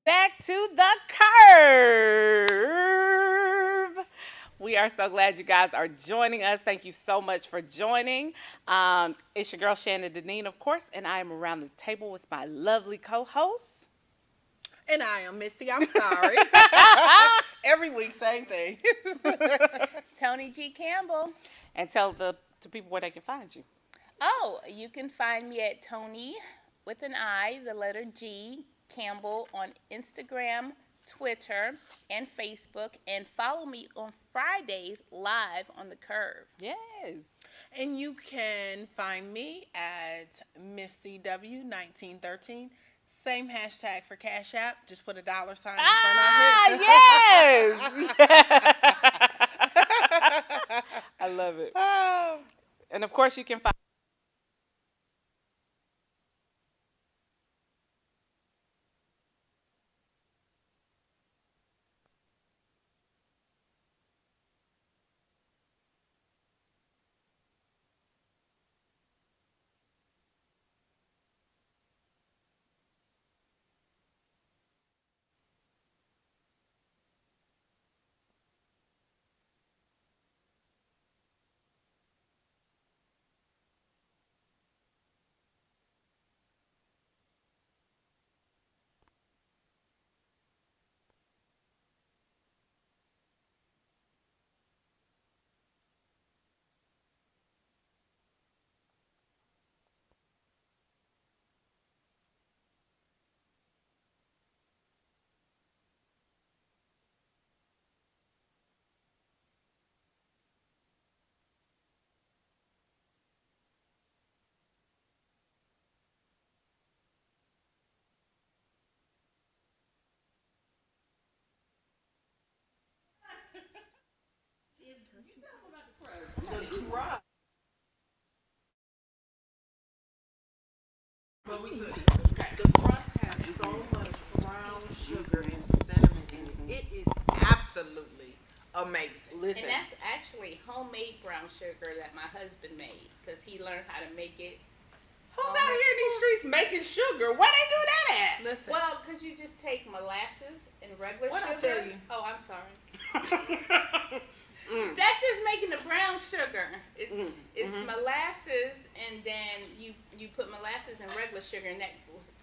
Back to the curve. We are so glad you guys are joining us. Thank you so much for joining. It's your girl Shannon Deneen, of course, and I am around the table with my lovely co-host. And I am Missy. I'm sorry. Every week, same thing. Tony G. Campbell. And tell the to people where they can find you. Oh, you can find me at Tony with an I, the letter G, Campbell on Instagram, Twitter, and Facebook. And follow me on Fridays live on the Curve. Yes. And you can find me at MissyW1913. Same hashtag for Cash App. Just put a dollar sign in front of Yes. I love it. Oh. And of course, you can find. The crust. But we good. The crust has so much brown sugar and cinnamon in it. It is absolutely amazing. Listen. And that's actually homemade brown sugar that my husband made because he learned how to make it. Who's out here in these streets making sugar? Where they do that at? Listen. Well, because you just take molasses and regular What I sugar. tell you? Oh, I'm sorry. That's just making the brown sugar. It's molasses, and then you put molasses and regular sugar, and that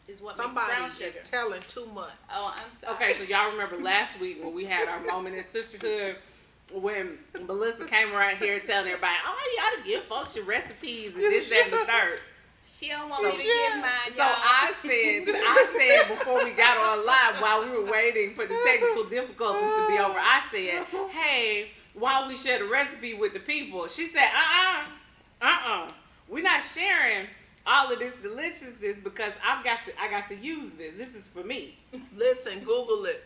is what makes brown Somebody sugar. is telling too much. Oh, I'm sorry. Okay, so y'all remember last week when we had our moment in sisterhood when Melissa came around here telling everybody, oh, you ought to give folks your recipes and this, that, and the third. She don't want me to give mine, So y'all. I said before we got on live, while we were waiting for the technical difficulties to be over, I said, hey, why don't we share the recipe with the people? She said, we're not sharing all of this deliciousness because I got to use this. This is for me. Listen, Google it.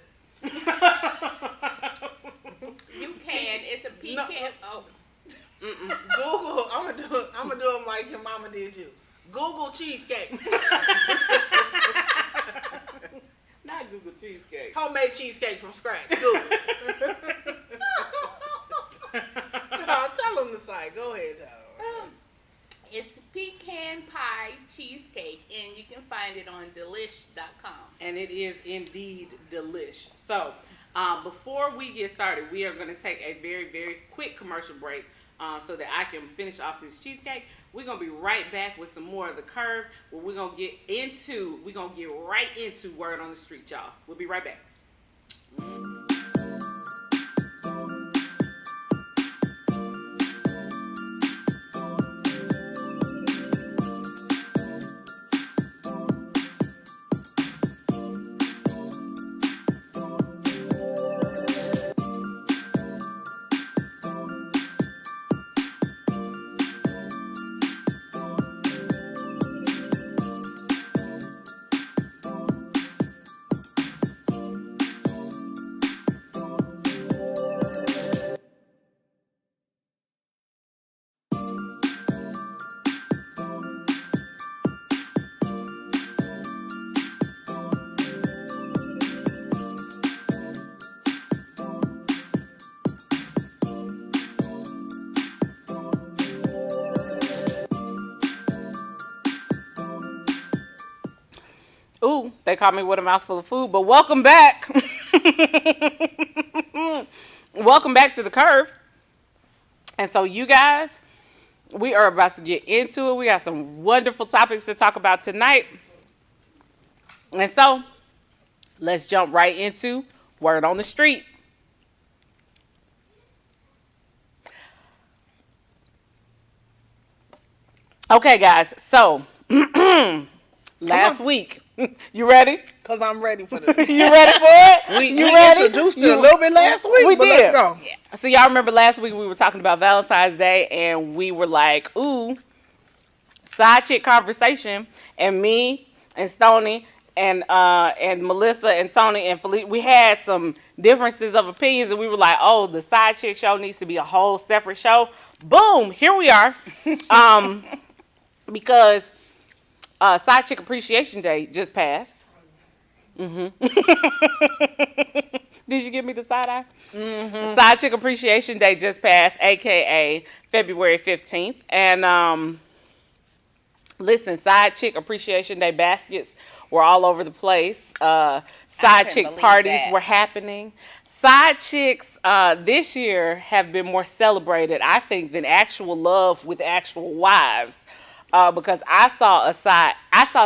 You can. It's a pecan. Oh. Google. I'm gonna do them like your mama did you. Google cheesecake. Not Google cheesecake. Homemade cheesecake from scratch. Google it. No, tell them the site. Go ahead, tell them. It's pecan pie cheesecake, and you can find it on delish.com. And it is indeed delish. So, before we get started, we are going to take a very, very quick commercial break so that I can finish off this cheesecake. We're going to be right back with some more of the curve where we're going to get right into word on the street, y'all. We'll be right back. They caught me with a mouthful of food, but welcome back. Welcome back to the Curve. And so you guys, we are about to get into it. We got some wonderful topics to talk about tonight. And so let's jump right into Word on the Street. Okay, guys, so last week, you ready? Because I'm ready for this. You ready for it? We ready? introduced it a little bit last week, We but did. let's go. Yeah. So y'all remember last week we were talking about Valentine's Day, and we were like, ooh, side chick conversation, and me and Stoney and Melissa and Tony and Felipe, we had some differences of opinions, and we were like, oh, the side chick show needs to be a whole separate show. Boom, here we are. Because Side Chick Appreciation Day just passed. Did you give me the side eye? Side Chick Appreciation Day just passed, a.k.a. February 15th. And listen, Side Chick Appreciation Day baskets were all over the place. Side chick parties were happening. Side chicks this year have been more celebrated, I think, than actual love with actual wives. Because I saw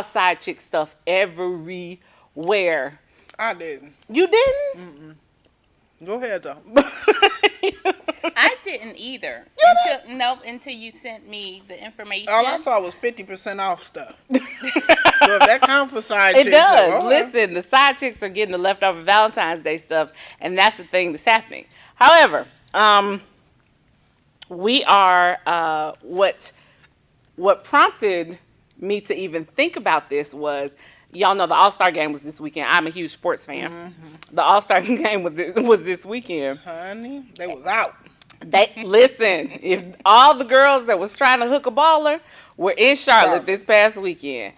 side chick stuff everywhere. I didn't. You didn't? Go ahead, though. I didn't either. Until you sent me the information. All I saw was 50% off stuff. So if that counts for side It chicks, does. then, okay. Listen, the side chicks are getting the leftover Valentine's Day stuff, and that's the thing that's happening. However, we are what prompted me to even think about this was, y'all know the All-Star game was this weekend. I'm a huge sports fan. The All-Star game was this weekend. Honey, they was out. Listen, if all the girls that was trying to hook a baller were in Charlotte this past weekend.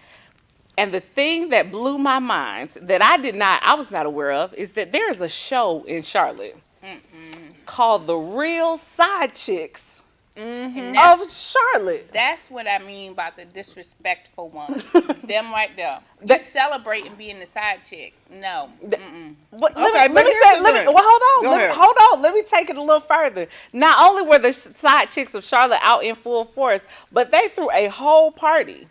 And the thing that blew my mind that I was not aware of is that there is a show in Charlotte called The Real Side Chicks of Charlotte. That's what I mean about the disrespectful ones. Them right there. You celebrating being the side chick. No. But Okay, let me hold on. Let me take it a little further. Not only were the side chicks of Charlotte out in full force, but they threw a whole party.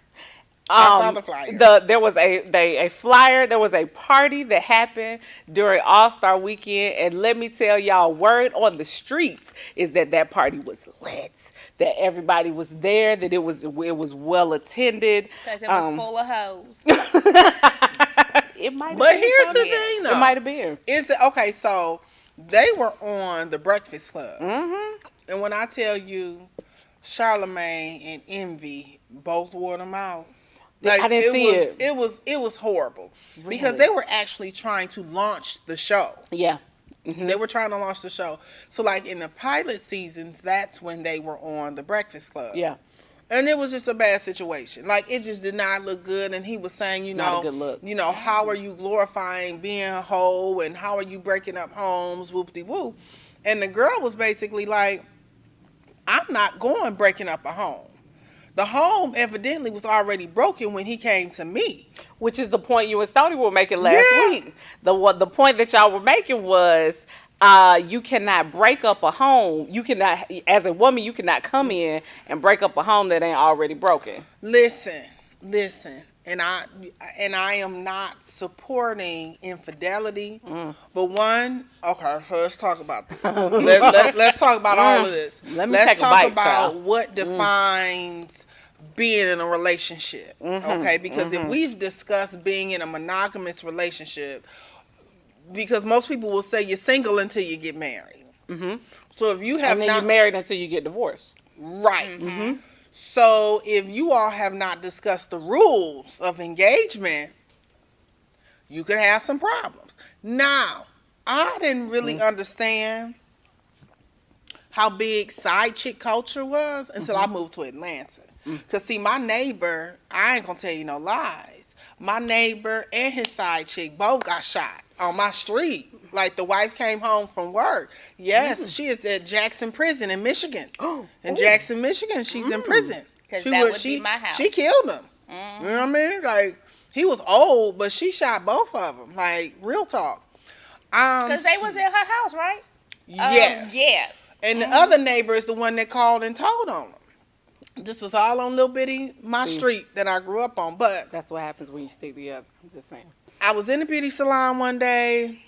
I saw the flyer. There was a flyer. There was a party that happened during All-Star Weekend, and let me tell y'all, word on the streets is that party was lit. That everybody was there. That it was well attended. Because it was full of hoes. It might. But here's the thing, though. It might have been. Okay? So they were on the Breakfast Club, and when I tell you, Charlamagne and Envy both wore them out. I didn't see it. It was horrible Really? because they were actually trying to launch the show. Yeah. They were trying to launch the show. So like in the pilot season, that's when they were on the Breakfast Club. Yeah. And it was just a bad situation. Like it just did not look good. And he was saying, Not a good look. How are you glorifying being a hoe and how are you breaking up homes, whoop-de-whoop. And the girl was basically like, I'm not going breaking up a home. The home evidently was already broken when he came to me. Which is the point you and Stoney were making last week. The point that y'all were making was you cannot break up a home. You cannot, as a woman, you cannot come in and break up a home that ain't already broken. Listen. And I am not supporting infidelity. But one, okay, so let's talk about this. Let's talk about all of this. Let's talk about what defines being in a relationship. Okay, because if we've discussed being in a monogamous relationship, because most people will say you're single until you get married. So if you have and then you're married until you get divorced. Right. So if you all have not discussed the rules of engagement, you could have some problems. Now, I didn't really understand how big side chick culture was until I moved to Atlanta. Because, see, my neighbor, I ain't going to tell you no lies. My neighbor and his side chick both got shot on my street. Like, the wife came home from work. Yes, she is at Jackson Prison in Michigan. In Jackson, Michigan, she's in prison. Because that would be my house. She killed him. You know what I mean? Like, He was old, but she shot both of them. Like, real talk. Because they was at her house, right? Yes. Yes. And the other neighbor is the one that called and told on them. This was all on little bitty my street that I grew up on. But That's what happens when you stick together. I'm just saying. I was in the beauty salon one day,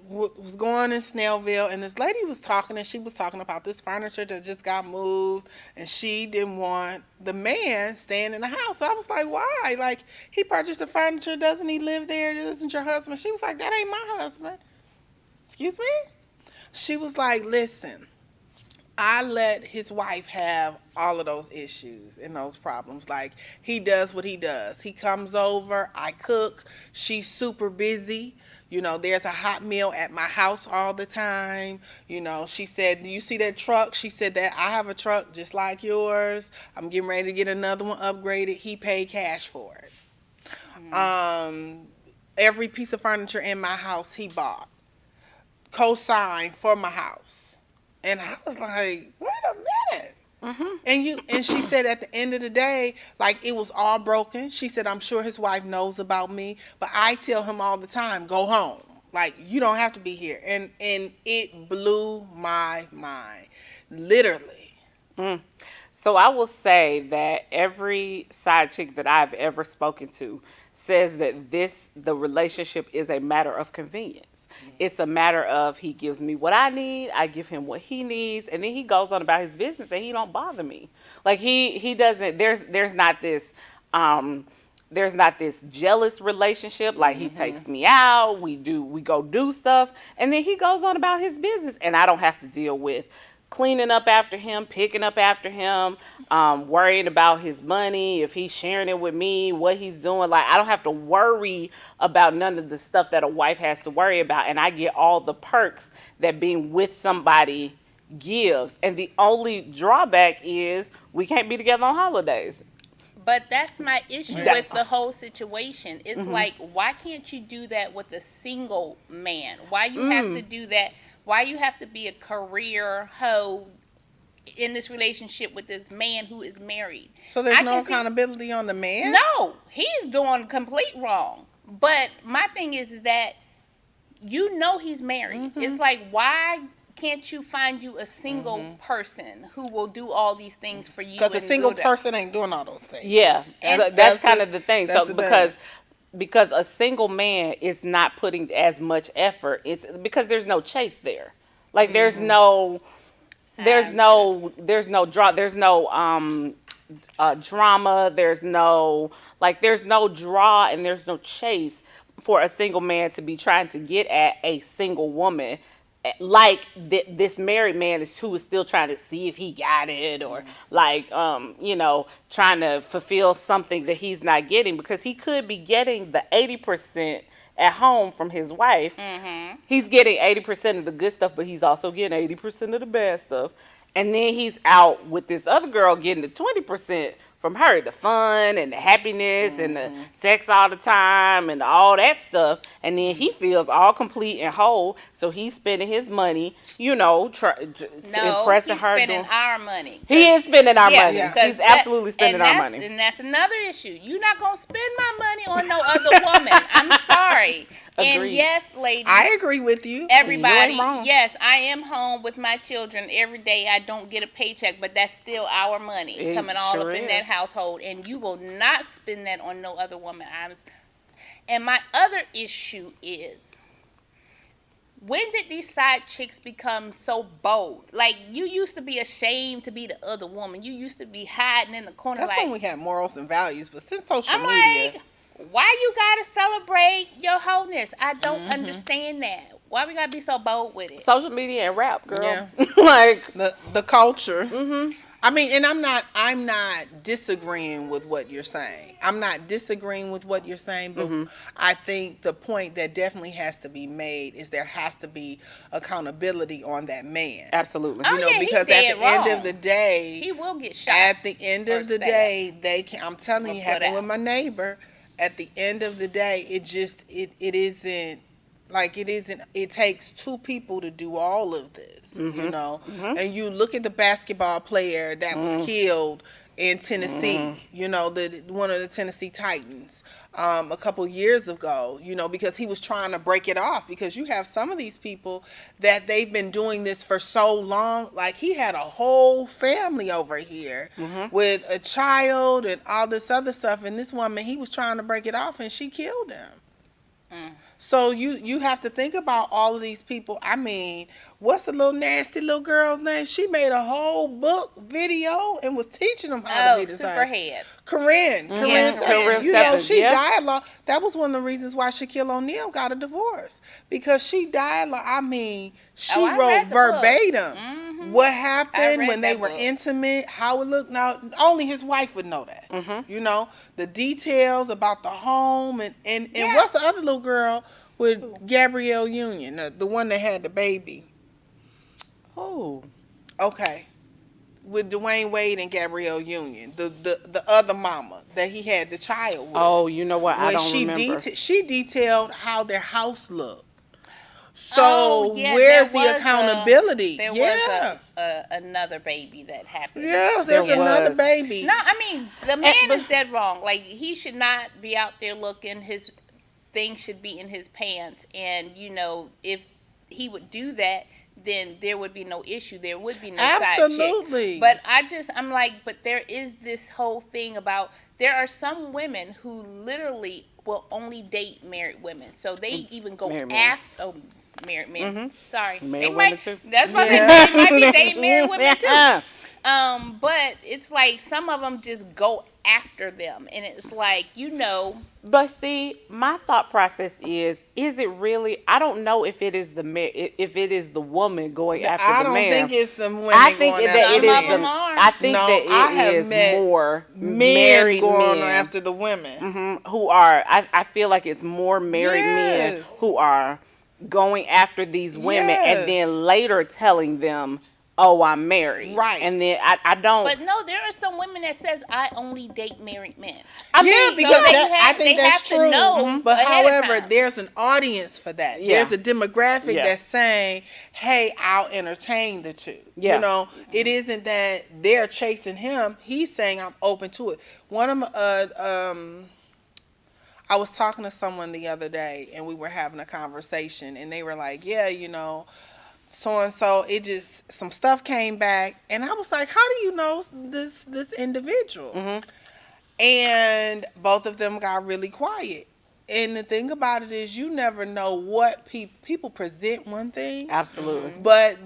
was going in Snellville, and this lady was talking, and she was talking about this furniture that just got moved, and she didn't want the man staying in the house. So I was like, why? Like, he purchased the furniture. Doesn't he live there? Isn't your husband? She was like, that ain't my husband. Excuse me? She was like, listen, I let his wife have all of those issues and those problems. Like, he does what he does. He comes over, I cook, she's super busy. You know, there's a hot meal at my house all the time. You know, she said, do you see that truck? She said that I have a truck just like yours. I'm getting ready to get another one upgraded. He paid cash for it. Every piece of furniture in my house he bought. Co-signed for my house. And I was like, wait a minute. And she said at the end of the day, like, it was all broken. She said, I'm sure his wife knows about me, but I tell him all the time, go home. Like, you don't have to be here. And it blew my mind. Literally. So I will say that every side chick that I've ever spoken to says that the relationship is a matter of convenience. It's a matter of, he gives me what I need, I give him what he needs, and then he goes on about his business and he don't bother me. Like, he doesn't, there's not this jealous relationship. Like, he takes me out, we go do stuff, and then he goes on about his business, and I don't have to deal with cleaning up after him, picking up after him, worrying about his money, if he's sharing it with me, what he's doing. Like, I don't have to worry about none of the stuff that a wife has to worry about, and I get all the perks that being with somebody gives. And the only drawback is we can't be together on holidays. But that's my issue with the whole situation. It's like, why can't you do that with a single man? Why you have to do that? Why you have to be a career hoe in this relationship with this man who is married? So there's no accountability on the man? No, he's doing complete wrong. But my thing is that you know he's married. It's like, why can't you find you a single person who will do all these things for you? Because a single person ain't doing all those things. Yeah, that's kind of the thing. So because a single man is not putting as much effort, it's because there's no chase there. Like, there's no drama, there's no draw, and there's no chase for a single man to be trying to get at a single woman. Like, this married man is still trying to see if he got it, or like, trying to fulfill something that he's not getting, because he could be getting the 80% at home from his wife. He's getting 80% of the good stuff, but he's also getting 80% of the bad stuff. And then he's out with this other girl getting the 20% from her, the fun and the happiness and the sex all the time and all that stuff. And then he feels all complete and whole, so he's spending his money, impressing her. He's spending our money. He is spending our money. Yeah. He's absolutely spending our money. And that's another issue. You're not going to spend my money on no other woman. I'm sorry. And Agreed. yes, ladies. I agree with you. Everybody, You ain't wrong. yes, I am home with my children every day. I don't get a paycheck, but that's still our money It coming all sure up in is. that household, and you will not spend that on no other woman. And my other issue is, when did these side chicks become so bold? Like, you used to be ashamed to be the other woman. You used to be hiding in the corner. That's like, when we had morals and values, but since social I'm media. like, why you gotta celebrate your wholeness? I don't understand that. Why we gotta be so bold with it? Social media and rap, girl. Yeah. Like, the culture. I mean, and I'm not disagreeing with what you're saying. I'm not disagreeing with what you're saying, but I think the point that definitely has to be made is there has to be accountability on that man. absolutely. Oh, yeah, Because he's at dead the end wrong. of the day, He will get shot. at the end or of the stabbed. day, they can. I'm telling you, Or put happened out. with my neighbor. At the end of the day, it isn't. Like, it isn't. It takes two people to do all of this, And you look at the basketball player that was killed in Tennessee. One of the Tennessee Titans. a couple years ago, because he was trying to break it off, because you have some of these people that they've been doing this for so long. Like, he had a whole family over here with a child and all this other stuff, and this woman, he was trying to break it off and she killed him. So you have to think about all of these people. I mean, what's the little nasty little girl's name? She made a whole book video and was teaching them how to be the same. Superhead. Corinne Corinne Stephens. She dialogue. That was one of the reasons why Shaquille O'Neal got a divorce, because she dialogue. I mean, she wrote verbatim what happened when they were intimate, how it looked. Now, only his wife would know that. The details about the home and what's the other little girl with Gabrielle Union, the one that had the baby. Oh, okay. With Dwayne Wade and Gabrielle Union, the other mama that he had the child with. Oh, you know what? I don't remember. She detailed how their house looked. So where's the accountability? There was another baby that happened. Yes, there's another baby. No, I mean, the man is dead wrong. Like, he should not be out there looking. His thing should be in his pants. And, if he would do that, then there would be no issue. There would be no side chick. But I'm like, but there is this whole thing about, there are some women who literally will only date married women. So they even go after married men. Sorry. Married women too. That's what they might be dating married women too. But it's like some of them just go after them, and it's like, But see, my thought process is it really? I don't know if it is the woman going after the man. I don't think it's the women. I think going that after it is the. I think that it is more men going after the women who are. I feel like it's more married men who are going after these women and then later telling them, oh, I'm married. Right. And then I don't. But no, there are some women that says, I only date married men. Because I think that's true. But however, time. There's an audience for that. Yeah. There's a demographic that's saying, hey, I'll entertain the two. Yeah. It isn't that they're chasing him. He's saying, I'm open to it. One of I was talking to someone the other day, and we were having a conversation, and they were like, so-and-so, some stuff came back, and I was like, how do you know this individual? And both of them got really quiet. And the thing about it is, you never know what people present one thing. Absolutely. But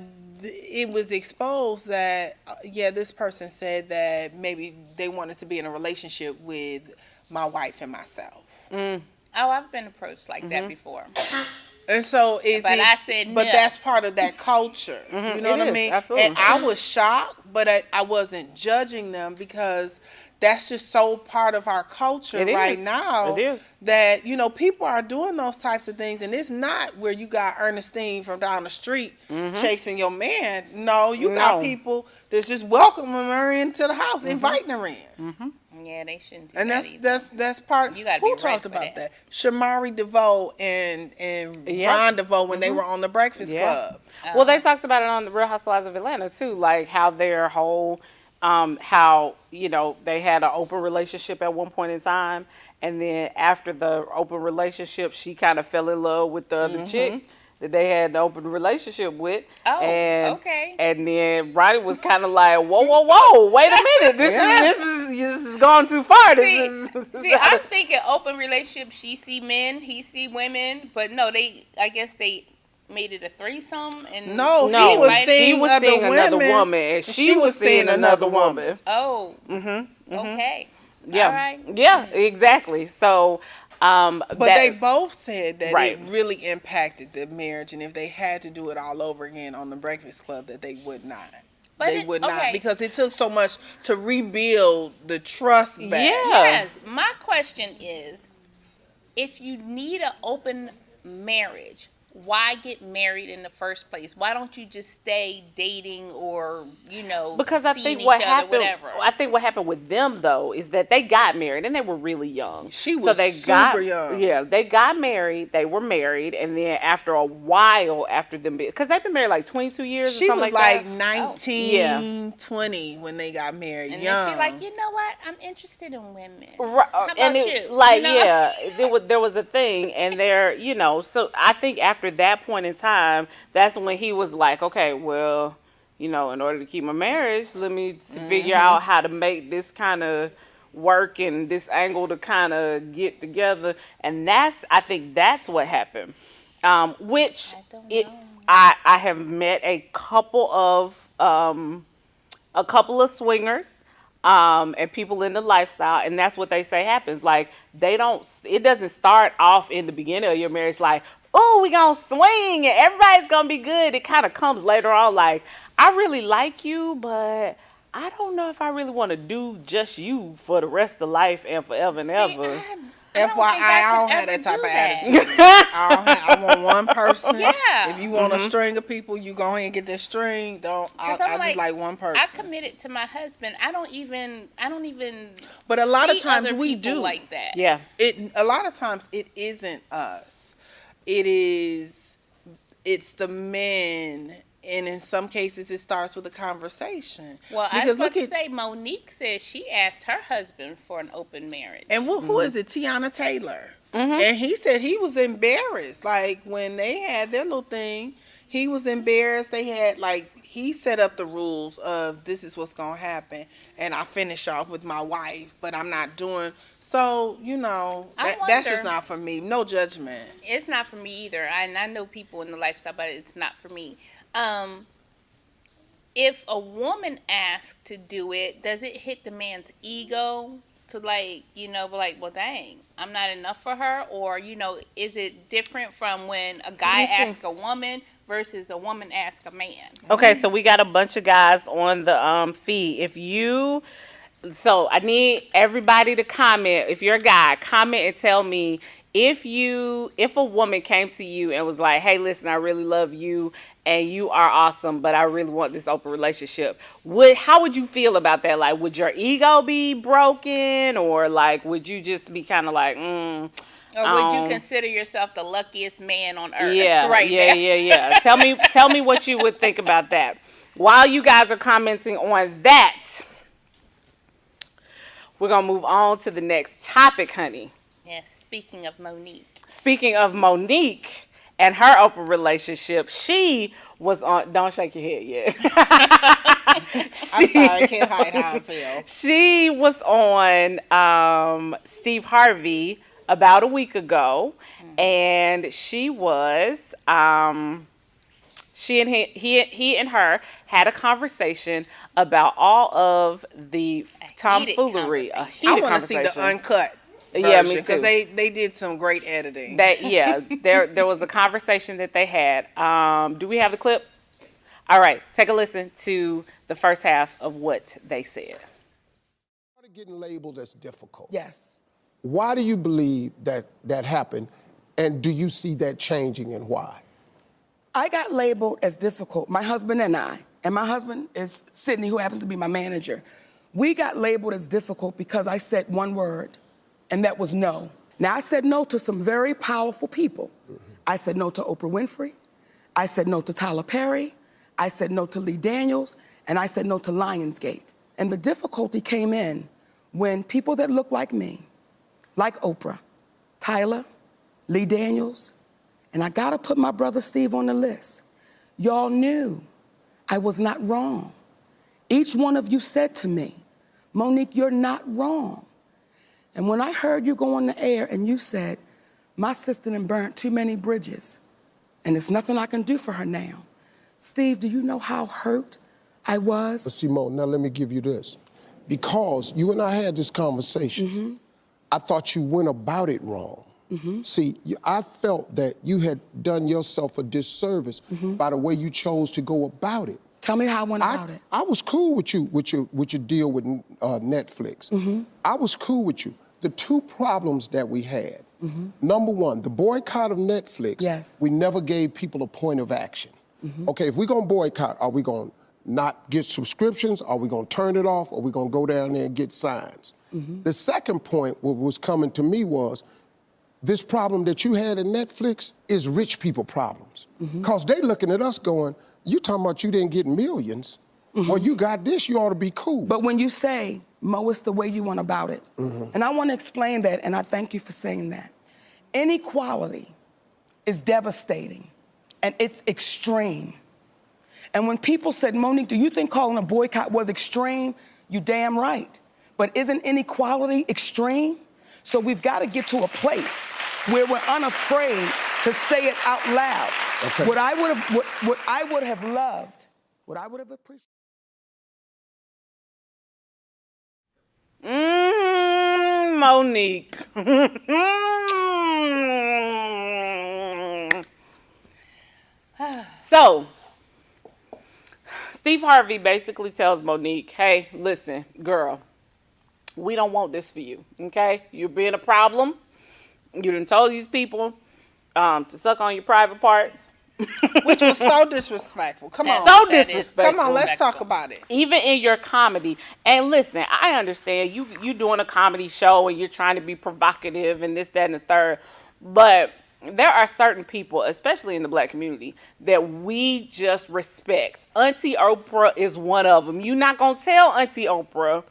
it was exposed that, this person said that maybe they wanted to be in a relationship with my wife and myself. Oh, I've been approached like that before. And so I said no. But that's part of that culture. You know what I mean? Absolutely. And I was shocked, but I wasn't judging them, because that's just so part of our culture right now. It is. That, people are doing those types of things, and it's not where you got Ernestine from down the street chasing your man. No, you got people that's just welcoming her into the house, inviting her in. Yeah, they shouldn't do and that that's part. You gotta who be talked right about that? Shamari DeVoe and Ron DeVoe when they were on the Breakfast Club. Well, they talked about it on the Real Housewives of Atlanta too, like how their whole, how they had an open relationship at one point in time, and then after the open relationship, she kind of fell in love with the other chick that they had an open relationship with. Oh, okay. And then Ronnie was kind of like, whoa, wait a minute, this is going too far. See, I'm thinking open relationship. She see men, he see women, but no, I guess they made it a threesome. And he was seeing another woman, and she was seeing another woman. Oh, okay. Yeah, all right. Yeah, exactly. So. But they both said that it really impacted the marriage, and if they had to do it all over again on the Breakfast Club, that they would not. Not, because it took so much to rebuild the trust back. Yes. My question is, if you need an open marriage, why get married in the first place? Why don't you just stay dating or, Because I seeing think each what other, happened, whatever? I think what happened with them though is that they got married and they were really young. She was so they super young. Yeah, they got married. They were married, and then after a while, after them, because they've been married like 22 years. She or something was like that. 19, 20 when they got married. And young. then she like, you know what? I'm interested in women. Right, How about and you? like, You know? yeah, there was a thing, and so I think after that point in time, that's when he was like, okay, well, in order to keep my marriage, let me figure out how to make this kind of work and this angle to kind of get together, and I think that's what happened. Which I don't know. I have met a couple of swingers and people in the lifestyle, and that's what they say happens. Like, it doesn't start off in the beginning of your marriage like, oh, we gonna swing and everybody's gonna be good. It kind of comes later on like, I really like you, but I don't know if I really want to do just you for the rest of life and forever and ever. FYI, I don't have that type of attitude. I want one person. Yeah. If you want a string of people, you go ahead and get that string. I just like one person. I committed to my husband. I don't even. But a lot of see times other we people do like that. Yeah. A lot of times it isn't us. It's the men. And in some cases, it starts with a conversation. Well, I was about to say, Monique says she asked her husband for an open marriage. And who is it? Tiana Taylor. Mm-hmm. And he said he was embarrassed. Like, when they had their little thing, he was embarrassed. They had, he set up the rules of this is what's going to happen. And I finish off with my wife, but I'm not doing... So, that's just not for me. No judgment. It's not for me either. And I know people in the lifestyle, but it's not for me. If a woman asks to do it, does it hit the man's ego to be like, well, dang, I'm not enough for her? Or, is it different from when a guy asks a woman versus a woman asks a man? Okay, so we got a bunch of guys on the feed. So I need everybody to comment. If you're a guy, comment and tell me if a woman came to you and was like, hey, listen, I really love you and you are awesome, but I really want this open relationship. How would you feel about that? Like, would your ego be broken, or like, would you just be kind of like, Or would you consider yourself the luckiest man on earth? Yeah, right yeah, now? yeah. Tell me what you would think about that. While you guys are commenting on that, we're gonna move on to the next topic, honey. Yes. Speaking of Monique and her open relationship, she was on. Don't shake your head yet. I'm sorry, I can't hide how I feel. She was on Steve Harvey about a week ago, and she was he and her had a conversation about all of the tomfoolery. I want to see the uncut version, yeah, me too. Because they did some great editing. There was a conversation that they had. Do we have the clip? All right, take a listen to the first half of what they said. Getting labeled as difficult. Yes. Why do you believe that happened, and do you see that changing, and why? I got labeled as difficult. My husband and my husband is Sydney, who happens to be my manager. We got labeled as difficult because I said one word, and that was no. Now, I said no to some very powerful people. I said no to Oprah Winfrey. I said no to Tyler Perry. I said no to Lee Daniels. And I said no to Lionsgate. And the difficulty came in when people that look like me, like Oprah, Tyler, Lee Daniels, and I gotta put my brother Steve on the list. Y'all knew I was not wrong. Each one of you said to me, Monique, you're not wrong. And when I heard you go on the air and you said, my sister done burnt too many bridges, and there's nothing I can do for her now. Steve, do you know how hurt I was? Simone, now let me give you this. Because you and I had this conversation, I thought you went about it wrong. See, I felt that you had done yourself a disservice by the way you chose to go about it. Tell me how I went about it. I was cool with you, with your deal with Netflix. I was cool with you. The two problems that we had Number one, the boycott of Netflix, Yes. we never gave people a point of action. Okay, if we're gonna boycott, are we gonna not get subscriptions? Are we gonna turn it off? Or are we gonna go down there and get signs? The second point what was coming to me was, this problem that you had in Netflix is rich people problems. Because they looking at us going, you talking about you didn't get millions. Well, you got this, you ought to be cool. But when you say, Mo, it's the way you went about it. And I want to explain that, and I thank you for saying that. Inequality is devastating, and it's extreme. And when people said, Monique, do you think calling a boycott was extreme? You damn right. But isn't inequality extreme? So we've got to get to a place where we're unafraid to say it out loud. Okay. What I would have loved, what I would have appreciated. Monique. So, Steve Harvey basically tells Monique, hey, listen, girl, we don't want this for you, okay? You're being a problem. You done told these people to suck on your private parts. Which was so disrespectful. Come on. So That is disrespectful. Come on, let's talk about it. Even in your comedy. And listen, I understand you doing a comedy show and you're trying to be provocative and this, that, and the third. But there are certain people, especially in the black community, that we just respect. Auntie Oprah is one of them. You're not going to tell Auntie Oprah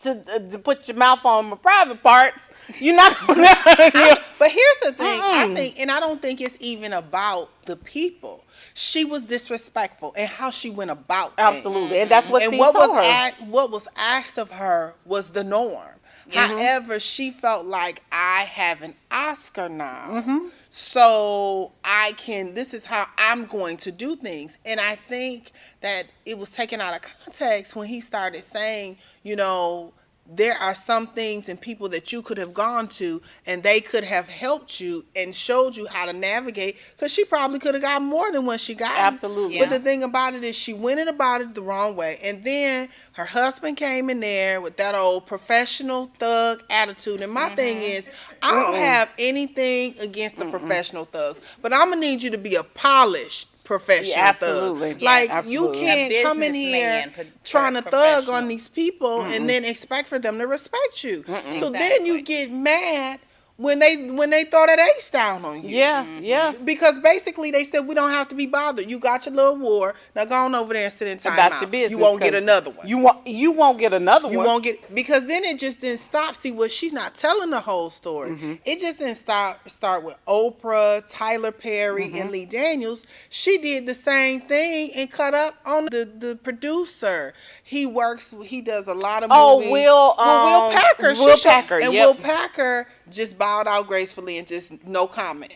to put your mouth on my private parts. You're not going to. But here's the thing. I think, and I don't think it's even about the people. She was disrespectful in how she went about things. Absolutely. And that's what And Steve what told was her. what was asked of her was the norm. However, she felt like, I have an Oscar now. So I can, this is how I'm going to do things. And I think that it was taken out of context when he started saying, you know, there are some things and people that you could have gone to and they could have helped you and showed you how to navigate, because she probably could have got more than what she got. Absolutely. But the thing about it is she went about it the wrong way. And then her husband came in there with that old professional thug attitude. And my thing is, I don't have anything against the professional thugs, but I'm going to need you to be a polished professional absolutely. thug. Like, Absolutely. you can't come in here trying to thug on these people and then expect for them to respect you. So then you get mad when they throw that ace down on you. Yeah. Because basically they said, we don't have to be bothered. You got your little war. Now go on over there and sit in time About out. your business. You won't get 'cause another one. You won't get another You one. won't get, because then it just didn't stop. See, what she's not telling the whole story. It just didn't start with Oprah, Tyler Perry, and Lee Daniels. She did the same thing and cut up on the producer. He does a lot of movies. Will Packer. Will Packer, And yep. Will Packer just bowed out gracefully and just no comment.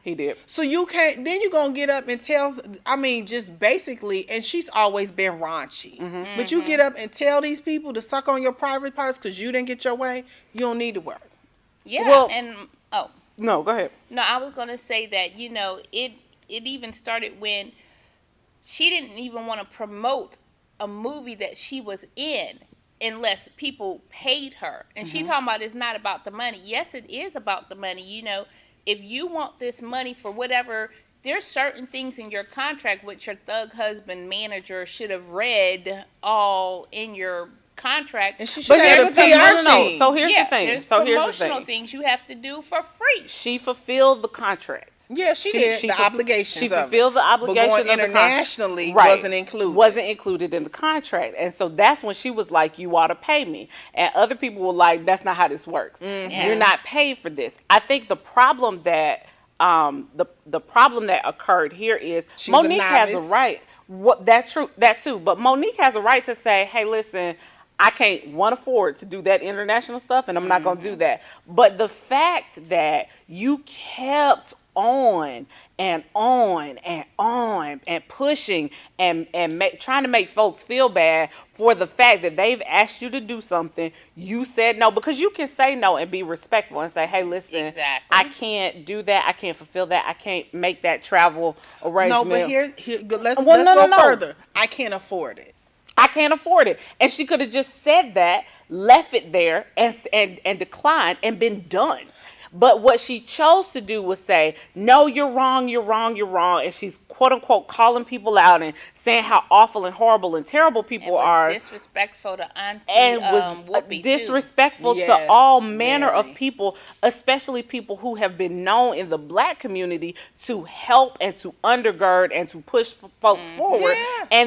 He did. So you can't, then you're going to get up and tell, just basically, and she's always been raunchy. But you get up and tell these people to suck on your private parts because you didn't get your way, you don't need to work. Yeah, Well- No, go ahead. No, I was going to say that, it even started when she didn't even want to promote a movie that she was in unless people paid her. And she talking about it's not about the money. Yes, it is about the money. If you want this money for whatever, there's certain things in your contract which your thug husband manager should have read all in your contract. And she But should have here's a the thing. PR No. team. So here's the thing. There's So here's the promotional thing. things you have to do for free. She fulfilled the contract. Yeah, she did. The obligations She of it. fulfilled the obligations. But going of the internationally right. wasn't included. Wasn't included in the contract. And so that's when she was like, you ought to pay me. And other people were like, that's not how this works. You're not paid for this. I think the problem that the problem that occurred here is She was a Monique has a novice. right. That's true. That too. But Monique has a right to say, hey, listen, I can't afford to do that international stuff, and I'm not going to do that. But the fact that you kept on and on and on and pushing and trying to make folks feel bad for the fact that they've asked you to do something, you said no, because you can say no and be respectful and say, hey, listen, Exactly. I can't do that. I can't fulfill that. I can't make that travel No, arrangement. but let's Well, go no. further. I can't afford it. I can't afford it. And she could have just said that, left it there, and declined, and been done. But what she chose to do was say, no, you're wrong, you're wrong, you're wrong. And she's quote unquote calling people out and saying how awful and horrible and terrible people and was are. disrespectful to Auntie And was Whoopi, disrespectful to Yes, all manner of very. people, especially people who have been known in the black community to help and to undergird and to push folks forward. Yeah.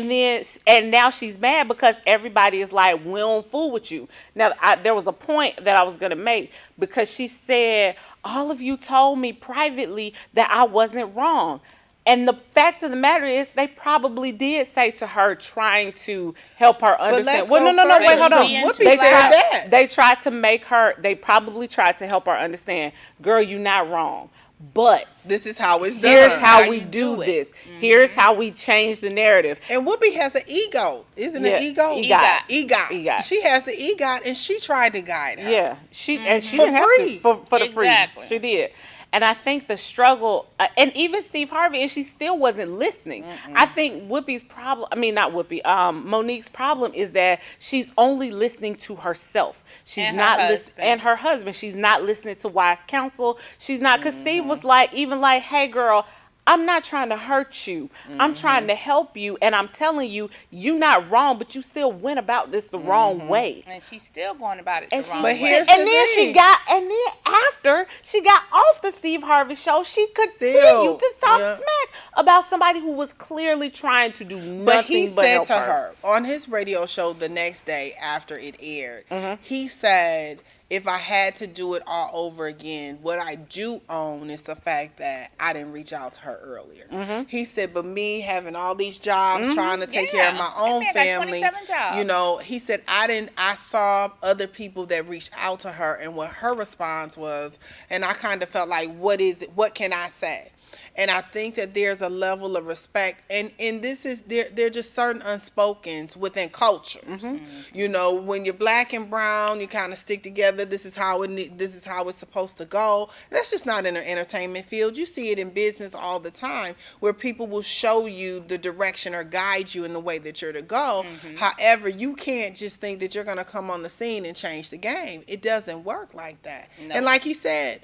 And now she's mad because everybody is like, we don't fool with you. Now, there was a point that I was going to make because she said, all of you told me privately that I wasn't wrong. And the fact of the matter is, they probably did say to her, trying to help her understand. let's Well, go no, wait, further. hold on. Whoopi They said tried, that. they tried to make her. They probably tried to help her understand, girl, you're not wrong. But This is how it's done. here's how How we you do do it. this. Here's how we change the narrative. And Whoopi has an ego. Isn't Yeah, it ego? EGOT. EGOT. She has the EGOT, and she tried to guide her. Yeah, she and she For didn't have free. to for the Exactly. free. She did, and I think the struggle, and even Steve Harvey, and she still wasn't listening. I think Whoopi's problem, I mean not Whoopi, Monique's problem is that she's only listening to herself. She's And her not listening, husband. and her husband. She's not listening to wise counsel. She's not, because Steve was like, even like, hey girl, I'm not trying to hurt you. I'm trying to help you, and I'm telling you, you're not wrong, but you still went about this the wrong way. And she's still going about it And the she, wrong But way. here's and the then thing. and then after she got off the Steve Harvey show, she continued Still, to talk yeah. smack about somebody who was clearly trying to do nothing But he said help to her on his radio show the next day after it aired, he said, if I had to do it all over again, what I do own is the fact that I didn't reach out to her earlier. He said, but me having all these jobs, trying to take care of my That own man got family, 27 jobs. you know, he said, I saw other people that reached out to her, and what her response was, and I kind of felt like, what is it? What can I say? And I think that there's a level of respect, and this is there are just certain unspokens within cultures. You know, when you're black and brown, you kind of stick together. This is how it's supposed to go. That's just not in the entertainment field. You see it in business all the time, where people will show you the direction or guide you in the way that you're to go. However, you can't just think that you're going to come on the scene and change the game. It doesn't work like that. No. And like he said,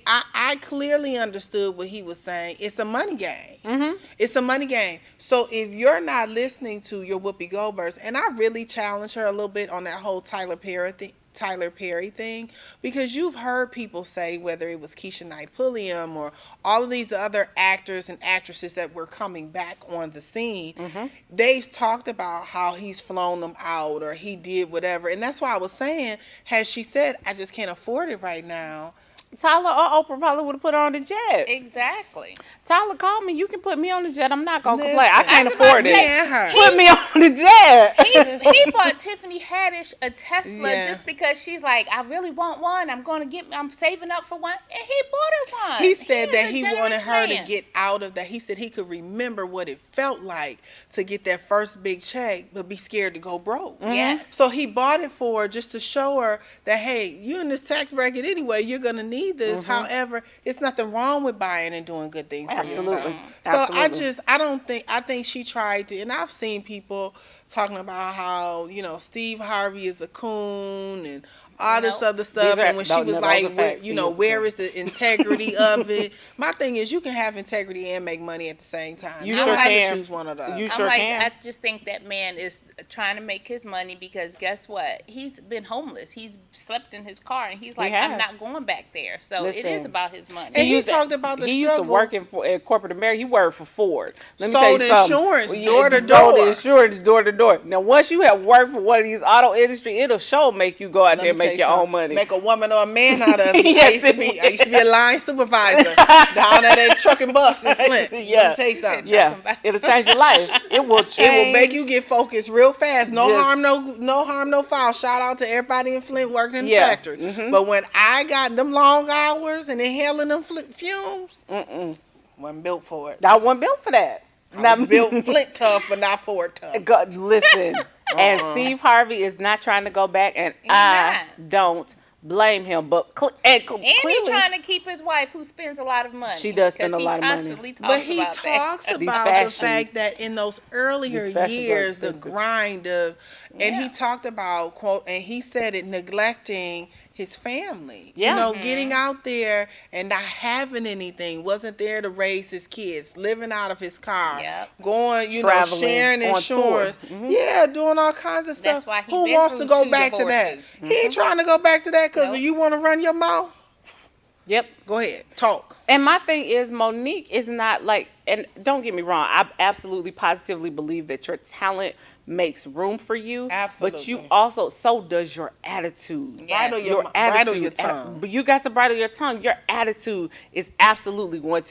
I clearly understood what he was saying. It's a money game. It's a money game. So if you're not listening to your Whoopi Goldbergs, and I really challenge her a little bit on that whole Tyler Perry thing, because you've heard people say, whether it was Keisha Knight Pulliam or all of these other actors and actresses that were coming back on the scene, they've talked about how he's flown them out or he did whatever. And that's why I was saying, had she said, I just can't afford it right now, Tyler or Oprah probably would have put her on the jet. Exactly. Tyler called me, you can put me on the jet. I'm not going to Listen, complain. I can't I was about afford to it. say, and her. Put me on the jet. He bought Tiffany Haddish a Tesla Yeah. just because she's like, I really want one. I'm saving up for one, and he bought her one. He said is that a he generous wanted her man. to get out of that. He said he could remember what it felt like to get that first big check, but be scared to go broke. Yes. So he bought it for her just to show her that, hey, you in this tax bracket anyway, you're going to need this. However, it's nothing wrong with buying and doing good things for yourself. Absolutely. So Absolutely. I think she tried to, and I've seen people talking about how, Steve Harvey is a coon and all this Nope. other stuff. These are- And when she no, was no, like, those are facts. He is a where coon. is the integrity of it? My thing is, you can have integrity and make money at the same time. You You sure don't have can. to choose one or the other. You I'm sure like, can. I just think that man is trying to make his money because guess what? He's been homeless. He's slept in his car, and he's like, I'm has. not going back there. So it is Listen. about his money. And he used to- talked about the he used to struggle. work in corporate America. He worked for Ford. Let me Sold tell you something. insurance, Well, door to sold door. insurance door to door. Now, once you have worked for one of these auto industry, it'll sure make you go out Let there me and make tell your you own something. money. Make a woman or a man out of me. Yes, I used to be a line supervisor down at that truck and bus in Flint. Yeah. Let me tell you something. Yeah, Talking about- it'll change your life. It will change. It will make you get focused real fast. No Yes. harm, no harm, no foul. Shout out to everybody in Flint working in the Yeah. factory. But when I got them long hours and inhaling them fumes, wasn't built for it. I wasn't built for that. I was built Flint tough, but not Ford tough. God, listen, and Steve Harvey is not trying to go back, and He's I not. don't blame him. But And clearly, he's trying to keep his wife, who spends a lot of money. She does spend a 'cause lot of money. constantly talks But he about talks that. These about the fashions. fact that in those earlier These fashions are years, the expensive. grind of, and he Yeah. talked about, quote, and he said it, neglecting his family. Yeah. You know, getting out there and not having anything, wasn't there to raise his kids, living out of his car, Yep. going, you Traveling know, sharing on insurance. tour. Yeah, doing all kinds of That's stuff. why he Who been wants to through go 2 back to that? divorces. He ain't trying to go back to that because Nope. you want to run your mouth. Yep. Go ahead, talk. And my thing is, Monique is not like, and don't get me wrong, I absolutely positively believe that your talent makes room for you. Absolutely. But you also, so does your attitude. Yes. Bridle your tongue. But you got to bridle your tongue. Your attitude is absolutely going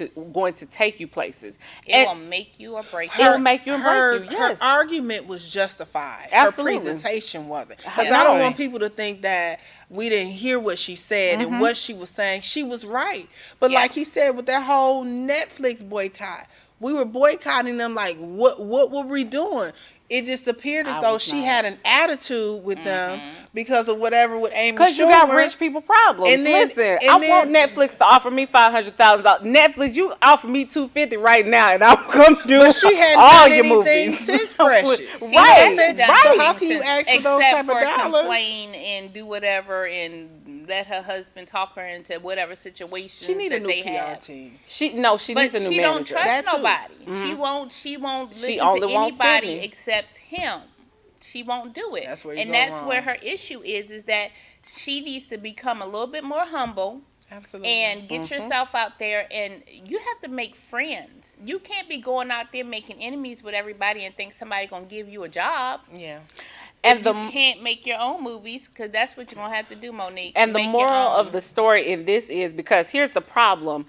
to take you places. It will make you or break It you. will make you and break you. Yes. Her argument was justified. Absolutely. Her presentation wasn't. Because No. I don't want people to think that we didn't hear what she said Mm-hmm. and what she was saying. She was right. But Yeah. like he said, with that whole Netflix boycott, we were boycotting them like, what were we doing? It just appeared as I though was she not. had an attitude with them because of whatever with Amy Because you got Schumer. rich people problems. And then- Listen, and I then- want Netflix to offer me $500,000. Netflix, you offer me $250 right now, and I'll come do But she hadn't all done your anything movies since Precious. She Right, hasn't done right. So how anything can you since- ask for those except type of for dollars? complain and do whatever and let her husband talk her into whatever situation She need a that new they PR have. team. She But needs a new she manager. don't trust That too. nobody. She won't listen only to wants anybody Sydney. except him. She won't do it. That's where you and go that's wrong. where her issue is that she needs to become a little bit more humble Absolutely. and get yourself out there, and you have to make friends. You can't be going out there making enemies with everybody and think somebody gonna give you a job. Yeah. And You can't make your own movies because that's what you're gonna have to do, Monique. And the Make your moral own. of the story in this is, because here's the problem.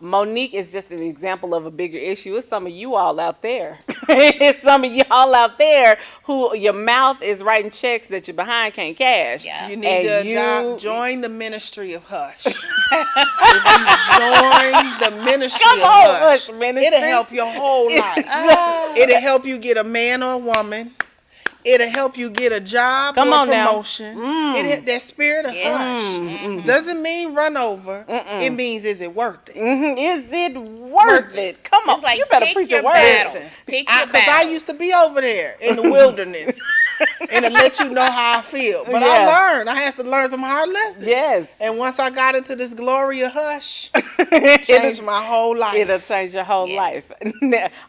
Monique is just an example of a bigger issue. It's some of you all out there. It's some of y'all out there who your mouth is writing checks that your behind can't cash. Yeah. You need And to join the ministry of hush. If you join the ministry Come of on, hush, Hush Ministry. it'll help your whole life. It'll help you get a man or a woman. It'll help you get a job Come or on a now. promotion. That spirit of Yeah. hush doesn't mean run over. It means, is it worth it? Is it worth it? Come on, It's like you better pick preach your your word. battles. Listen, Pick your because I battles. used to be over there in the wilderness and to let you know how I feel. But Yeah. I learned. I had to learn some hard lessons. Yes. And once I got into this glory of hush, It'll changed my whole life. change your whole Yes. life.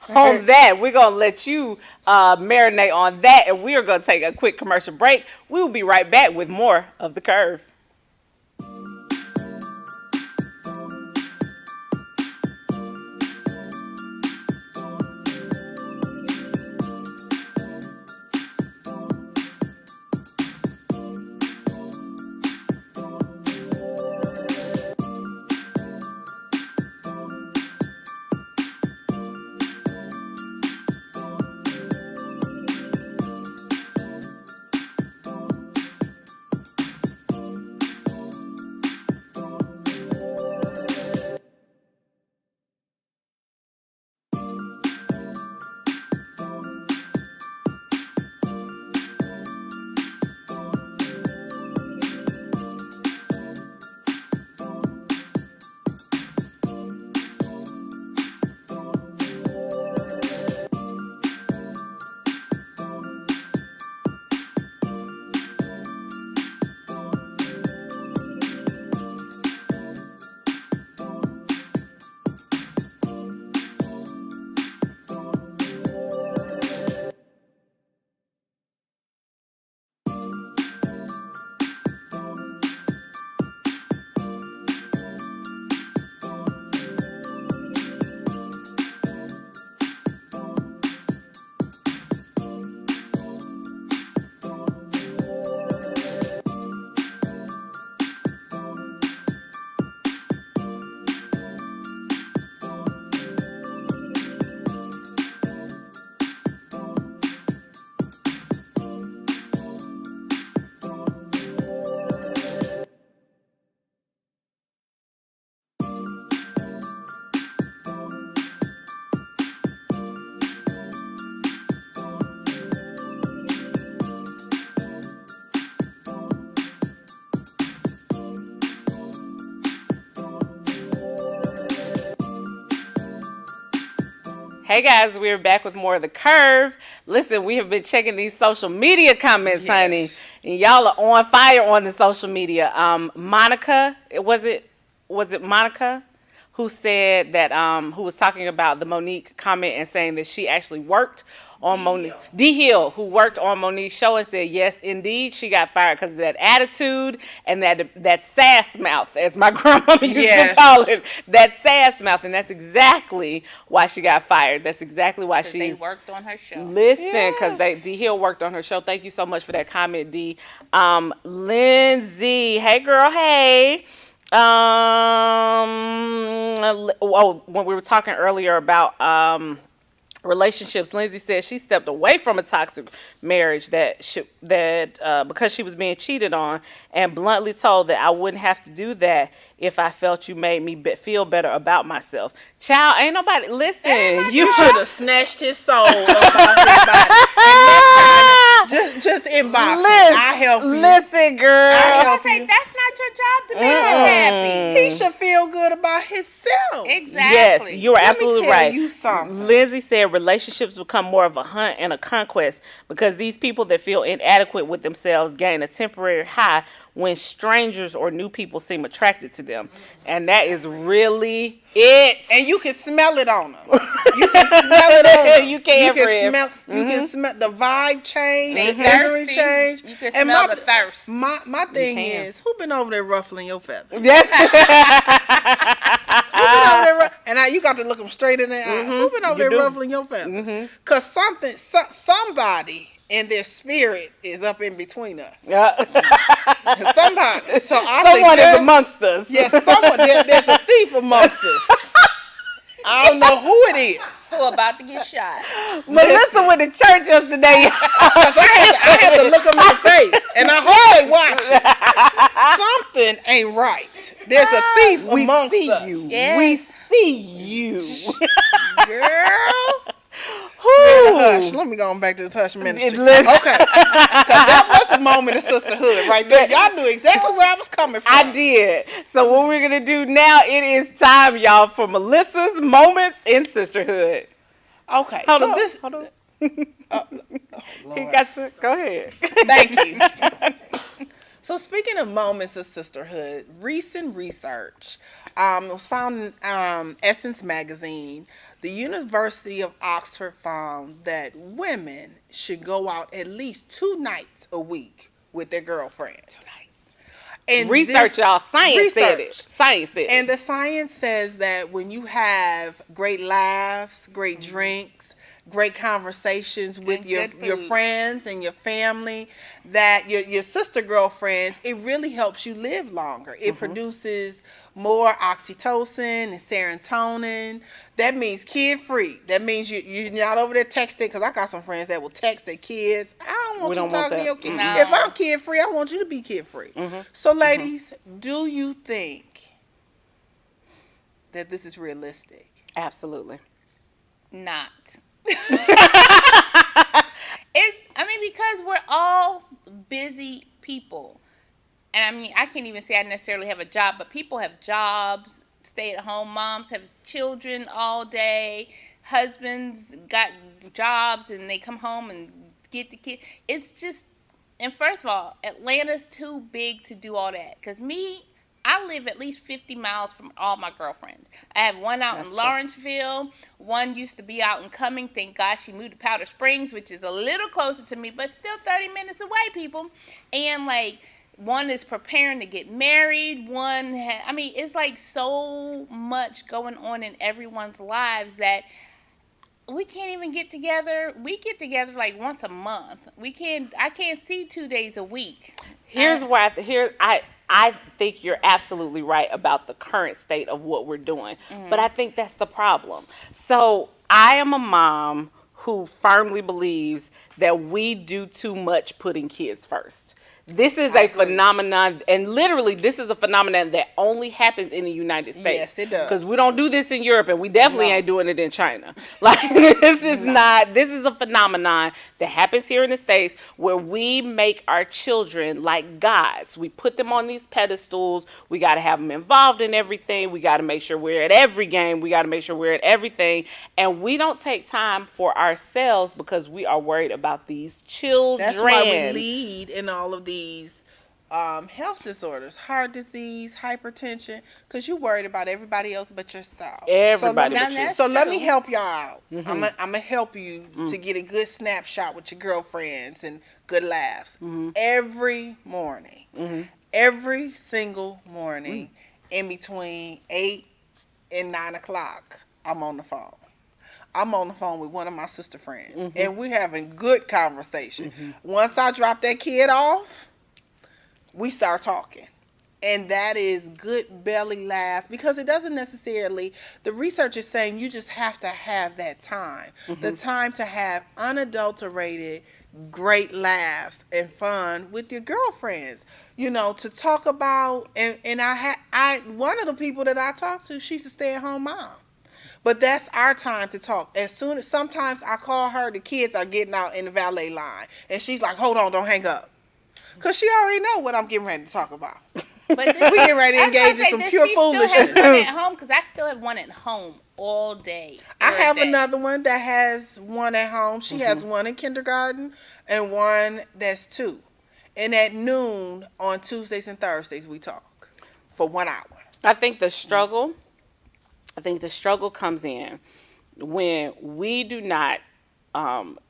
On that, we're going to let you marinate on that, and we are going to take a quick commercial break. We will be right back with more of The Curve. Hey guys, we're back with more of the Curve. Listen, we have been checking these social media comments, honey, and y'all are on fire on the social media. Monica, was it Monica who said that who was talking about the Monique comment and saying that she actually worked on Monique. D Hill, who worked on Monique's show, and said yes, indeed, she got fired because of that attitude and that sass mouth, as my grandma used to call it, that sass mouth, and that's exactly why she got fired. That's exactly why they worked on her show. Listen, because D Hill worked on her show. Thank you so much for that comment, D. Lindsay, hey girl, hey. When we were talking earlier about relationships, Lindsay said she stepped away from a toxic marriage because she was being cheated on, and bluntly told that I wouldn't have to do that if I felt you made me feel better about myself. Child, ain't nobody listen. You should have snatched his soul about his body. Just inbox. I help you. Listen, girl. I was gonna say that's not your job to make him happy. He should feel good about himself. Exactly. Yes, you are absolutely right. You something. Lindsay said relationships become more of a hunt and a conquest because these people that feel inadequate with themselves gain a temporary high when strangers or new people seem attracted to them. And that is really it. And you can smell it on them. You can smell it on them. You can smell. You can smell the vibe change, They the energy thirsty. change. You can smell the thirst. My thing is, who been over there ruffling your feathers? Who Yes. been over there? And you got to look them straight in the eye. Who been over there ruffling your feathers? Because somebody in their spirit is up in between us. Somebody. So Someone is amongst us. Yes, there's a thief amongst us. I don't know who it is. Who about to get shot? Melissa went to church yesterday. Because I had to look them in the face. And I hope they watch it. Something ain't right. There's a thief amongst us. Yes. We see you. Girl. Hush. Let me go on back to this hush ministry. Okay. Because that was a moment of sisterhood right there. Y'all knew exactly where I was coming from. I did. So what we're going to do now, it is time, y'all, for Melissa's Moments in Sisterhood. Okay. Hold on. Lord. Go ahead. Thank you. So speaking of moments of sisterhood, recent research was found in Essence magazine. The University of Oxford found that women should go out at least 2 nights a week with their girlfriends. Nice. And Research, y'all. Science said it. Science said it. And the science says that when you have great laughs, great drinks, great conversations with your friends and your family, that your sister girlfriends, it really helps you live longer. It produces more oxytocin and serotonin. That means kid-free. That means you're not over there texting, because I got some friends that will text their kids. I don't want you talking to your kids. No. If I'm kid-free, I want you to be kid-free. So, ladies, do you think that this is realistic? Absolutely. Not. Because we're all busy people. And I can't even say I necessarily have a job, but people have jobs, stay-at-home moms have children all day, husbands got jobs, and they come home and get the kid. It's just, and first of all, Atlanta's too big to do all that. Because I live at least 50 miles from all my girlfriends. I have one out in Lawrenceville. One used to be out in Cumming. Thank God she moved to Powder Springs, which is a little closer to me, but still 30 minutes away, people. And, one is preparing to get married. It's like so much going on in everyone's lives that we can't even get together. We get together once a month. I can't see 2 days a week. Here's why. I think you're absolutely right about the current state of what we're doing. But I think that's the problem. So I am a mom who firmly believes that we do too much putting kids first. This is I a agree. phenomenon, and literally, this is a phenomenon that only happens in the United States. Yes, it does. Because we don't do this in Europe, and we definitely No. ain't doing it in China. Like, this is not, this is a phenomenon that happens here in the States where we make our children like gods. We put them on these pedestals. We got to have them involved in everything. We got to make sure we're at every game. We got to make sure we're at everything. And we don't take time for ourselves because we are worried about these children. That's why we lead in all of these health disorders, heart disease, hypertension, because you're worried about everybody else but yourself. Everybody Now but you. that's So let me true. help y'all out. I'm gonna help you to get a good snapshot with your girlfriends and good laughs. Every morning, every single morning, in between 8 and 9 o'clock, I'm on the phone. I'm on the phone with one of my sister friends, and we're having good conversation. Once I drop that kid off, we start talking. And that is good belly laugh, because it doesn't necessarily, the research is saying you just have to have that time. The time to have unadulterated, great laughs and fun with your girlfriends. You know, to talk about, and I one of the people that I talk to, she's a stay-at-home mom. But that's our time to talk. As soon as, sometimes I call her, the kids are getting out in the valet line, and she's like, hold on, don't hang up. Because she already know what I'm getting ready to talk about. But We getting ready to engage in some pure foolishness. Still have one at home? Because I still have one at home all day. I every have day. another one that has one at home. She has one in kindergarten and one that's 2. And at noon on Tuesdays and Thursdays, we talk for 1 hour. I think the struggle comes in when we do not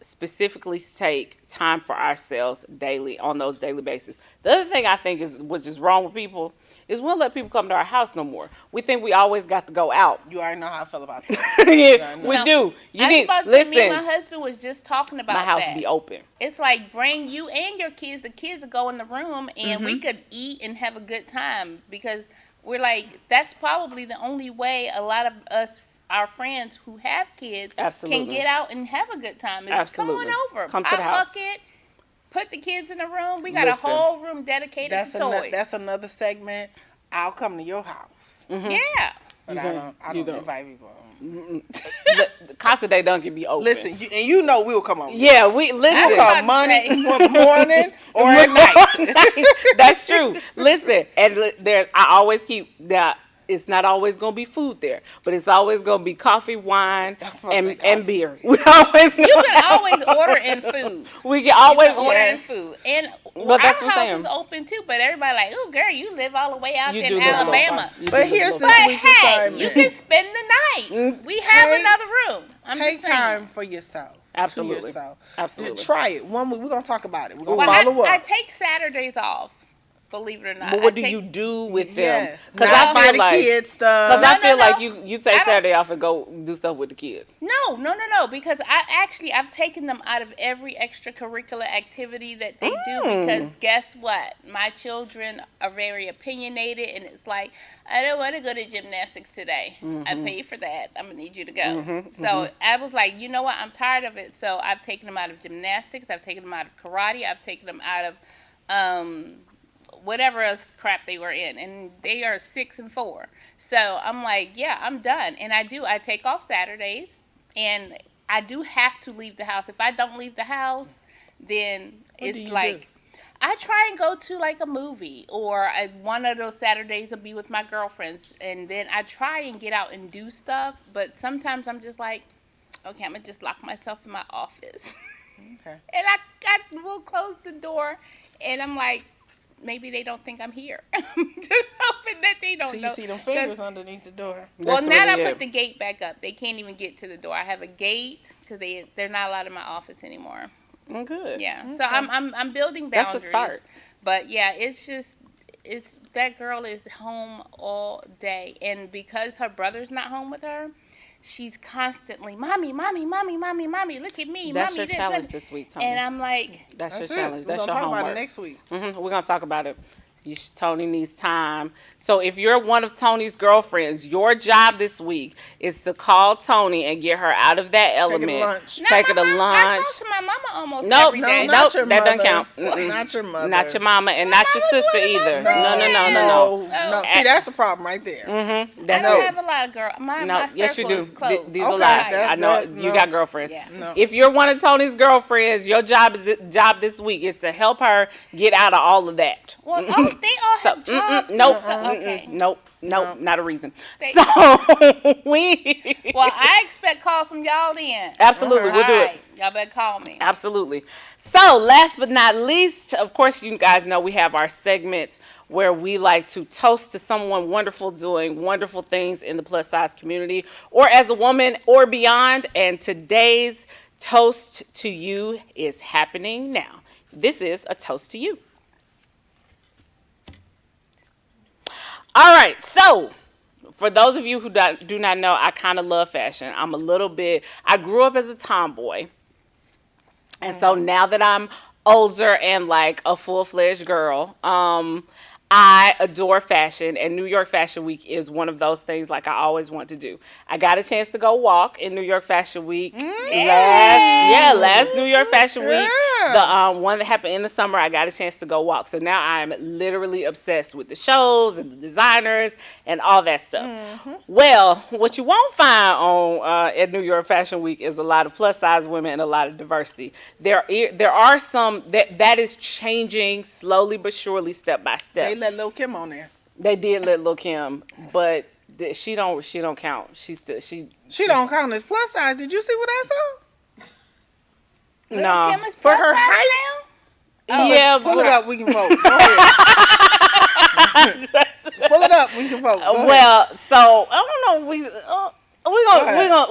specifically take time for ourselves daily on those daily basis. The other thing I think is, which is wrong with people, is we don't let people come to our house no more. We think we always got to go out. You already know how I feel about that. Yeah, we No. do. You I was need, about to say, me and listen, my husband was just talking about my house that. be open. It's like, bring you and your kids. The kids will go in the room and we could eat and have a good time, because we're like, that's probably the only way a lot of us, our friends who have kids, Absolutely. can get out and have a good time. Is Absolutely. come on over. Come to the house. It, put the kids in the room. We got Listen. a whole room dedicated That's to toys. that's another segment. I'll come to your house, Yeah. but You I don't. don't invite people. The Casa de Duncan be open. Listen, and you know we'll come over. Yeah, we We'll listen. come about to morning or at night. That's true. Listen, and there, I always keep that. It's not always gonna be food there, but it's always gonna be coffee, wine, That's what I and say, coffee. beer. We always You can always order in food. we can always You can order in yes. food. And But that's our what I'm house is saying. open too, but everybody like, oh girl, you live all the way out You in do live a little Alabama. far. You do But live a here's little the far. But week's hey, assignment. you can spend the night. We have Take- another room. I'm Take just saying. time for yourself. To Absolutely. yourself. Absolutely. Try it. 1 week. We're gonna talk about it. We're gonna Well, follow I up. take Saturdays off. Believe it or not. But what I do take- you do with them? Yes. Because Not I buy feel the like kids stuff. because I No, feel no, like no. you I take don't- Saturday off and go do stuff with the kids. No, because I've taken them out of every extracurricular activity that they do, because guess what? My children are very opinionated, and it's like, I don't want to go to gymnastics today. I paid for that. I'm going to need you to go. So I was like, you know what? I'm tired of it. So I've taken them out of gymnastics. I've taken them out of karate. I've taken them out of whatever else crap they were in, and they are 6 and 4. So I'm like, yeah, I'm done. And I take off Saturdays, and I do have to leave the house. If I don't leave the house, then What do it's you like, do? I try and go to like a movie, or one of those Saturdays will be with my girlfriends, and then I try and get out and do stuff, but sometimes I'm just like, okay, I'm gonna just lock myself in my office. Okay. And I will close the door, and I'm like, maybe they don't think I'm here. I'm just hoping that they don't So you know. see them 'Cause- fingers underneath the door. well, That's now really I it. put the gate back up. They can't even get to the door. I have a gate because they're not allowed in my office anymore. Good. Yeah, so I'm building That's a boundaries. start. But yeah, it's that girl is home all day, and because her brother's not home with her, she's constantly, mommy, mommy, mommy, mommy, mommy, look at me, That's mommy, your this, challenge that." this week, Tony. And I'm like, That's your That's it. challenge. We're That's gonna your talk homework. about it next week. We're gonna talk about it. Tony needs time. So if you're one of Tony's girlfriends, your job this week is to call Tony and get her out of that element. lunch. Take her to I lunch. talk to my mama almost Nope, every day. not your that doesn't mother. count. Not your mother. Not your mama and not your mama's sister one of my either. friends. No. See, that's the problem right there. Mm-hmm. I That's don't it. have a lot of girls. My No, circle yes you do. is closed. These are Okay, lies. that- I know that's- you no. got girlfriends. Yeah. No. If you're one of Tony's girlfriends, your job this week is to help her get out of all of that. Well, they all So, have jobs. and nope, stuff. Okay. nope, No. not a reason. They- So we Well, I expect calls from y'all then. absolutely we'll do All it. right. Y'all better call me. Absolutely. So, last but not least, of course, you guys know we have our segment where we like to toast to someone wonderful doing wonderful things in the plus size community or as a woman or beyond. And today's toast to you is happening now. This is a toast to you. All right. So, for those of you who do not know, I kind of love fashion. I grew up as a tomboy. And so now that I'm older and like a full-fledged girl, I adore fashion, and New York Fashion Week is one of those things like I always want to do. I got a chance to go walk in New York Fashion Week last New York Fashion Week. The one that happened in the summer, I got a chance to go walk. So now I'm literally obsessed with the shows and the designers and all that stuff. Well, what you won't find on at New York Fashion Week is a lot of plus size women and a lot of diversity. There are some that is changing slowly but surely, step by step. They let Lil' Kim on there. They did let Lil' Kim, but she don't count. She don't count as plus size. Did you see what I saw? no. Kim is For plus her size height? now? Yeah, Pull but- it up. We can vote. Go ahead. Pull it up. We can vote. Go ahead. Well, so I don't know.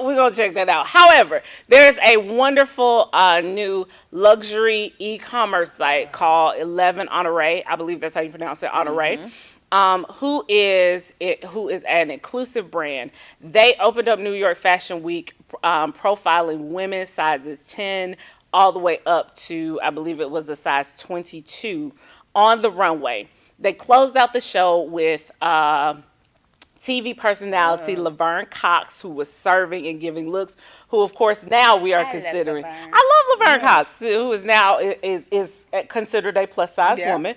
We're gonna check that out. However, there's a wonderful new luxury e-commerce site called 11 Honore. I believe that's how you pronounce it, Honore. Who is an inclusive brand. They opened up New York Fashion Week profiling women's sizes 10 all the way up to, I believe it was a size 22 on the runway. They closed out the show with TV personality Laverne Cox, who was serving and giving looks, who of course now we are I love considering. Laverne. I love Laverne Cox, who is now is considered a plus size woman.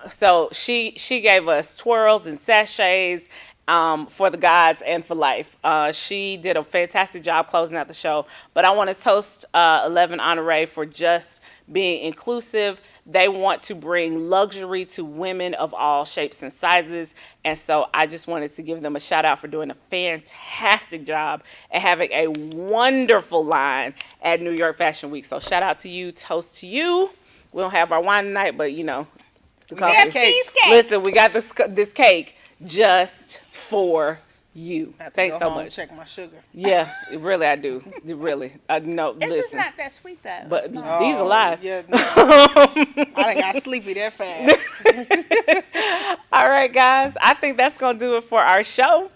So she gave us twirls and sachets for the gods and for life. She did a fantastic job closing out the show. But I want to toast 11 Honore for just being inclusive. They want to bring luxury to women of all shapes and sizes. And so I just wanted to give them a shout out for doing a fantastic job and having a wonderful line at New York Fashion Week. So shout out to you, toast to you. We don't have our wine tonight, but you know, the got coffee. cheesecake. Listen, we got this cake just for you. I have to Thanks go so home and much. check my sugar. Yeah, really I do. Really. No, This is listen. not that sweet though. But It's not. these are lies. Yeah, no. I done got sleepy that fast. All right, guys. I think that's going to do it for our show.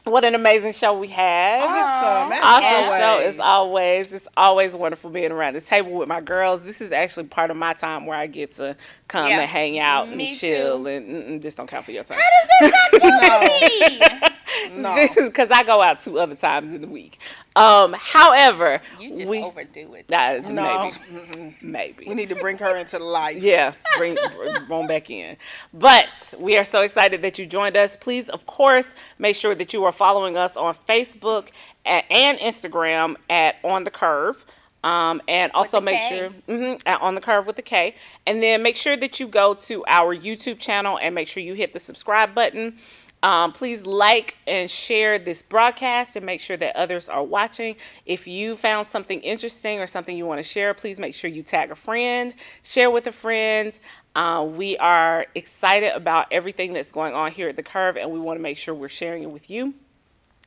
What an amazing show we had. Awesome. As Awesome show always. as always. It's always wonderful being around the table with my girls. This is actually part of my time where I get to come Yeah. and hang out and Me chill. too. And this don't count for your time. How does that not do me? No. This is because I go out 2 other times in the week. However, You just we overdo it. No. maybe. We need to bring her into the light. Yeah, bring on back in. But we are so excited that you joined us. Please, of course, make sure that you are following us on Facebook and Instagram at On the Curve. And also With the make K. sure On the Curve with the K. And then make sure that you go to our YouTube channel and make sure you hit the subscribe button. Please like and share this broadcast and make sure that others are watching. If you found something interesting or something you want to share, please make sure you tag a friend, share with a friend. We are excited about everything that's going on here at The Curve, and we want to make sure we're sharing it with you.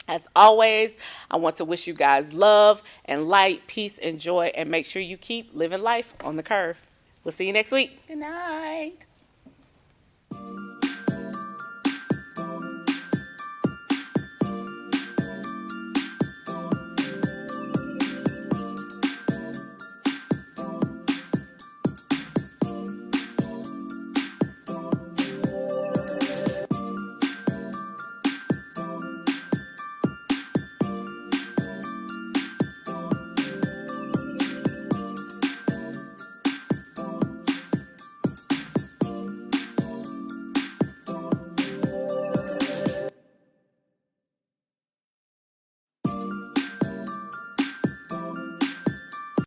As always, I want to wish you guys love and light, peace and joy, and make sure you keep living life on The Curve. We'll see you next week. Good night.